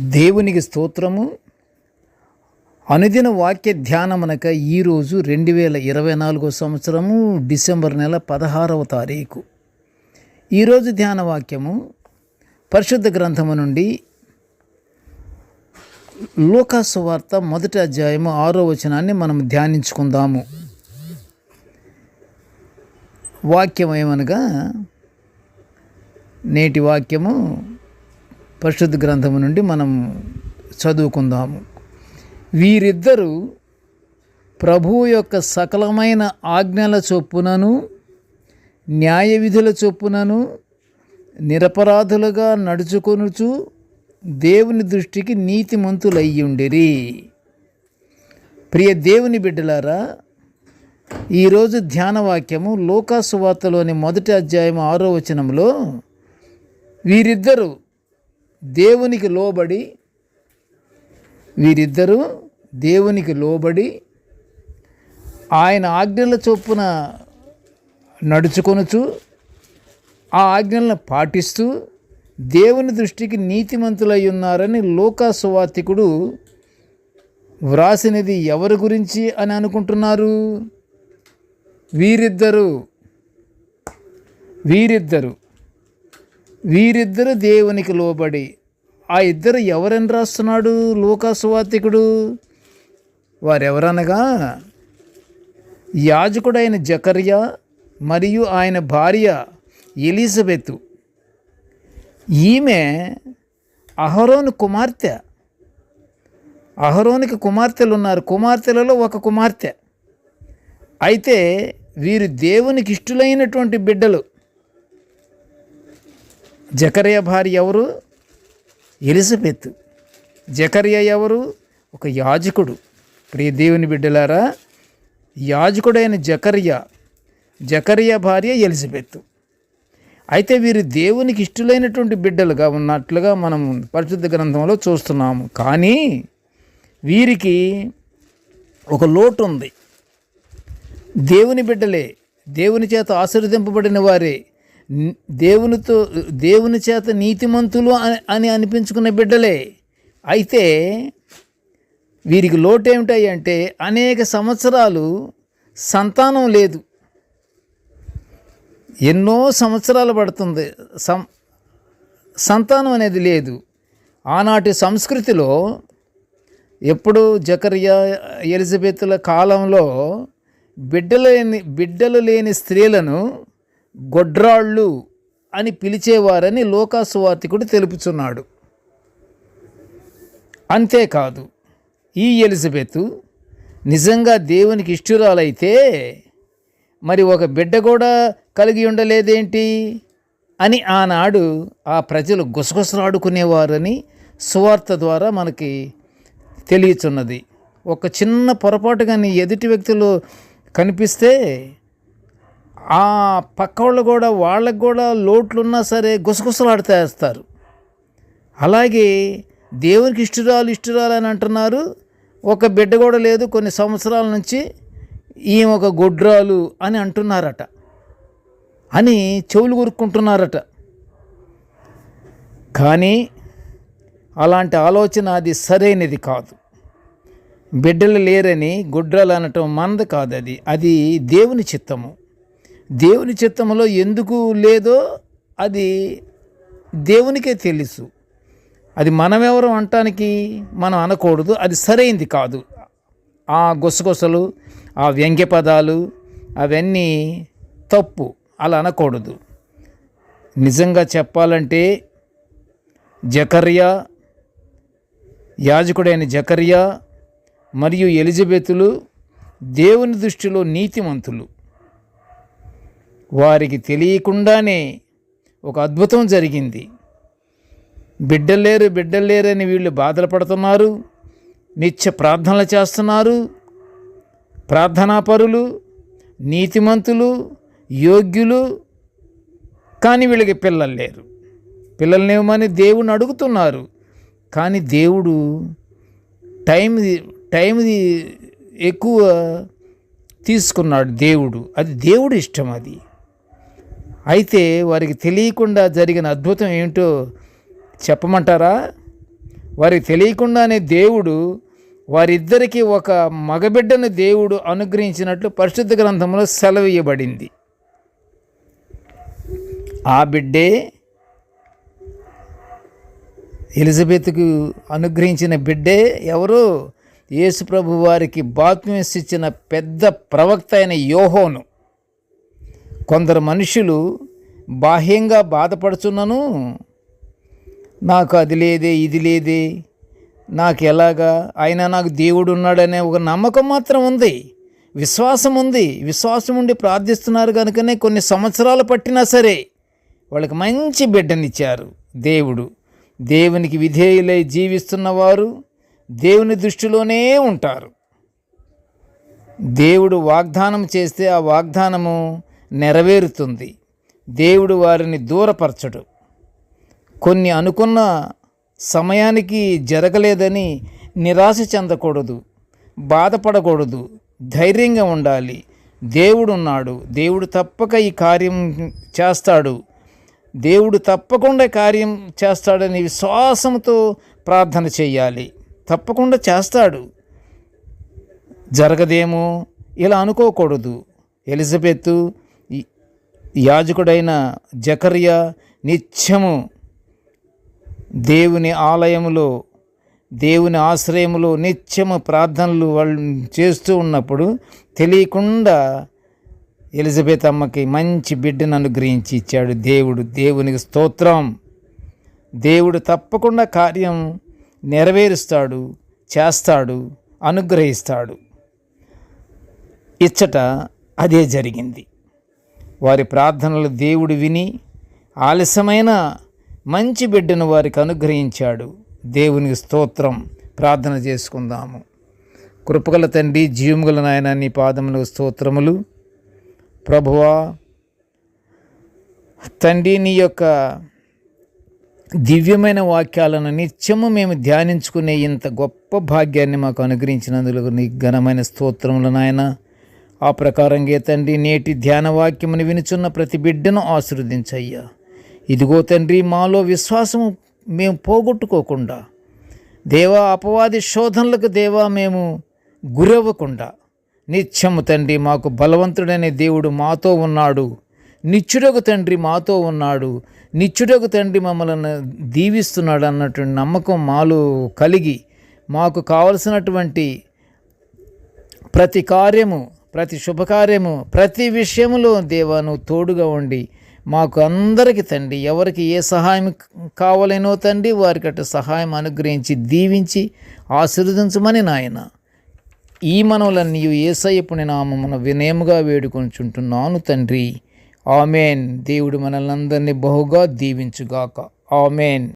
దేవునికి స్తోత్రము. అనుదిన వాక్య ధ్యానమనక ఈరోజు 2024 సంవత్సరము డిసెంబర్ నెల 16వ తారీఖు. ఈరోజు ధ్యాన వాక్యము పరిశుద్ధ గ్రంథము నుండి లూకా సువార్త 1వ అధ్యాయము 6వ వచనాన్ని మనం ధ్యానించుకుందాము. వాక్యం ఏమనగా, నేటి వాక్యము పరిశుద్ధ గ్రంథము నుండి మనం చదువుకుందాము. వీరిద్దరూ ప్రభువు యొక్క సకలమైన ఆజ్ఞల చొప్పునను న్యాయ విధుల చొప్పునను నిరపరాధులుగా నడుచుకొనుచు దేవుని దృష్టికి నీతిమంతులయ్యుండిరి. ప్రియ దేవుని బిడ్డలారా, ఈరోజు ధ్యాన వాక్యము లూకా సువార్తలోని 1వ అధ్యాయం 6వ వచనంలో వీరిద్దరూ దేవునికి లోబడి ఆయన ఆజ్ఞల చొప్పున నడుచుకొనుచు ఆ ఆజ్ఞలను పాటిస్తూ దేవుని దృష్టికి నీతిమంతులై ఉన్నారని లూకా సువార్తికుడు వ్రాసినది ఎవరి గురించి అని అనుకుంటున్నారు? వీరిద్దరు దేవునికి లోబడి. ఆ ఇద్దరు ఎవరని రాస్తున్నాడు లూకా సువార్తికుడు? వారెవరనగా, యాజకుడైన జకర్యా మరియు ఆయన భార్య ఎలిజబెతు. ఈమె అహరోను కుమార్తె. అహరోనికి కుమార్తెలు ఉన్నారు, కుమార్తెలలో ఒక కుమార్తె. అయితే వీరు దేవునికి ఇష్టలైనటువంటి బిడ్డలు. జకర్యా భార్య ఎవరు? ఎలిజబెత్. జకర్యా ఎవరు? ఒక యాజకుడు. ప్రియ దేవుని బిడ్డలారా, యాజకుడైన జకర్యా భార్య ఎలిజబెత్. అయితే వీరు దేవునికి ఇష్టలైనటువంటి బిడ్డలుగా ఉన్నట్లుగా మనం పరిశుద్ధ గ్రంథంలో చూస్తున్నాము. కానీ వీరికి ఒక లోటు ఉంది. దేవుని బిడ్డలే, దేవుని చేత ఆశీర్వదింపబడిన వారే, దేవుని చేత నీతిమంతులు అని అనిపించుకున్న బిడ్డలే. అయితే వీరికి లోటు ఏమిటాయి అంటే, అనేక సంవత్సరాలు సంతానం లేదు. ఎన్నో సంవత్సరాలు పడుతుంది, సంతానం అనేది లేదు. ఆనాటి సంస్కృతిలో ఎప్పుడు జకర్యా ఎలిజబెత్ల కాలంలో బిడ్డలు లేని స్త్రీలను గొడ్రాళ్ళు అని పిలిచేవారని లూకా సువార్తికుడు తెలుపుచున్నాడు. అంతేకాదు, ఈ ఎలిజబెత్ నిజంగా దేవునికి ఇష్టురాలైతే మరి ఒక బిడ్డ కూడా కలిగి ఉండలేదేంటి అని ఆనాడు ఆ ప్రజలు గుసగుసలాడుకునేవారని సువార్త ద్వారా మనకి తెలియచున్నది. ఒక చిన్న పొరపాటు కానీ ఎదుటి వ్యక్తులు కనిపిస్తే ఆ పక్కవాళ్ళు కూడా, వాళ్ళకు కూడా లోట్లున్నా సరే గుసగుసలాడుతేస్తారు. అలాగే దేవునికి ఇష్టురాలు అని అంటున్నారు, ఒక బిడ్డ కూడా లేదు, కొన్ని సంవత్సరాల నుంచి ఈమె ఒక గొడ్రాలు అని అంటున్నారట, అని చెవులు కొరుక్కుంటున్నారట. కానీ అలాంటి ఆలోచన అది సరైనది కాదు. బిడ్డలు లేరని గొడ్రాలు అనటం మనది కాదు. అది దేవుని చిత్తము. దేవుని చిత్తములో ఎందుకు లేదో అది దేవునికే తెలుసు. అది మనమెవరు అంటానికి మనం అనకూడదు. అది సరైంది కాదు. ఆ గుసగుసలు, ఆ వ్యంగ్య పదాలు అవన్నీ తప్పు, అలా అనకూడదు. నిజంగా చెప్పాలంటే యాజకుడైన జకర్యా మరియు ఎలిజబెతులు దేవుని దృష్టిలో నీతిమంతులు. వారికి తెలియకుండానే ఒక అద్భుతం జరిగింది. బిడ్డలేరని వీళ్ళు బాధలు పడుతున్నారు, నిత్య ప్రార్థనలు చేస్తున్నారు, ప్రార్థనాపరులు, నీతిమంతులు, యోగ్యులు. కానీ వీళ్ళకి పిల్లలు లేరు. పిల్లలనేమని దేవుని అడుగుతున్నారు. కానీ దేవుడు టైం ఎక్కువ తీసుకున్నాడు దేవుడు. అది దేవుడి ఇష్టం. అది అయితే వారికి తెలియకుండా జరిగిన అద్భుతం ఏమిటో చెప్పమంటారా? వారికి తెలియకుండానే దేవుడు వారిద్దరికీ ఒక మగబిడ్డను దేవుడు అనుగ్రహించినట్లు పరిశుద్ధ గ్రంథంలో సెలవీయబడింది. ఆ బిడ్డే ఎలిజబెత్కు అనుగ్రహించిన బిడ్డే ఎవరు? యేసుప్రభు వారికి బాప్తిస్మం ఇచ్చిన పెద్ద ప్రవక్త అయిన యోహోను. కొందరు మనుషులు బాహ్యంగా బాధపడుచున్నను, నాకు అది లేదే, ఇది లేదే, నాకు ఎలాగా, అయినా నాకు దేవుడు ఉన్నాడనే ఒక నమ్మకం మాత్రం ఉంది, విశ్వాసం ఉంది. విశ్వాసం ఉండి ప్రార్థిస్తున్నారు కనుకనే కొన్ని సంవత్సరాలు పట్టినా సరే వాళ్ళకి మంచి బిడ్డనిచ్చారు దేవుడు. దేవునికి విధేయులై జీవిస్తున్నవారు దేవుని దృష్టిలోనే ఉంటారు. దేవుడు వాగ్దానం చేస్తే ఆ వాగ్దానము నెరవేరుతుంది. దేవుడు వారిని దూరపరచడు. కొన్ని అనుకున్న సమయానికి జరగలేదని నిరాశ చెందకూడదు, బాధపడకూడదు, ధైర్యంగా ఉండాలి. దేవుడు ఉన్నాడు, దేవుడు తప్పక ఈ కార్యం చేస్తాడు, దేవుడు తప్పకుండా కార్యం చేస్తాడని విశ్వాసంతో ప్రార్థన చేయాలి. తప్పకుండా చేస్తాడు, జరగదేమో ఇలా అనుకోకూడదు. ఎలిజబెత్ యాజకుడైన జకర్యా నిత్యము దేవుని ఆలయములో, దేవుని ఆశ్రయములో నిత్యము ప్రార్థనలు వాళ్ళు చేస్తూ ఉన్నప్పుడు తెలియకుండా ఎలిజబెత్ అమ్మకి మంచి బిడ్డను అనుగ్రహించి ఇచ్చాడు దేవుడు. దేవునికి స్తోత్రం. దేవుడు తప్పకుండా కార్యం నెరవేరుస్తాడు, చేస్తాడు, అనుగ్రహిస్తాడు. ఇచ్చట అదే జరిగింది. వారి ప్రార్థనలు దేవుడు విని ఆలస్యమైన మంచి బిడ్డను వారికి అనుగ్రహించాడు. దేవునికి స్తోత్రం. ప్రార్థన చేసుకుందాము. కృపగల తండ్రి, జీవముగల నాయన, నీ పాదములకు స్తోత్రములు. ప్రభువా తండ్రి, నీ యొక్క దివ్యమైన వాక్యాలను నిత్యము మేము ధ్యానించుకునే ఇంత గొప్ప భాగ్యాన్ని మాకు అనుగ్రహించినందుకు నీ ఘనమైన స్తోత్రములు నాయన. ఆ ప్రకారంగా తండ్రి, నేటి ధ్యాన వాక్యమును వినుచున్న ప్రతి బిడ్డను ఆశీర్వదించయ్యా. ఇదిగో తండ్రి, మాలో విశ్వాసము మేము పోగొట్టుకోకుండా, దేవా అపవాది శోధనలకు దేవా మేము గురవ్వకుండా నిత్యము తండ్రి మాకు బలవంతుడైన దేవుడు మాతో ఉన్నాడు, నిత్యుడకు తండ్రి మాతో ఉన్నాడు, నిత్యుడకు తండ్రి మమ్మల్ని దీవిస్తున్నాడు అన్నటువంటి నమ్మకం మాలో కలిగి మాకు కావలసినటువంటి ప్రతి కార్యము, ప్రతి శుభకార్యము, ప్రతి విషయములో దేవా నువ్వు తోడుగా ఉండి మాకు అందరికీ తండ్రి ఎవరికి ఏ సహాయం కావాలేనో తండ్రి వారికి అటు సహాయం అనుగ్రహించి దీవించి ఆశీర్వదించమని నాయన ఈ మనవులన్నీ యేసయ్య నామమున వినయముగా వేడుకొంచుంటున్నాను తండ్రి. ఆమెన్. దేవుడు మనల్ని అందరినీ బహుగా దీవించుగాక. ఆమెన్.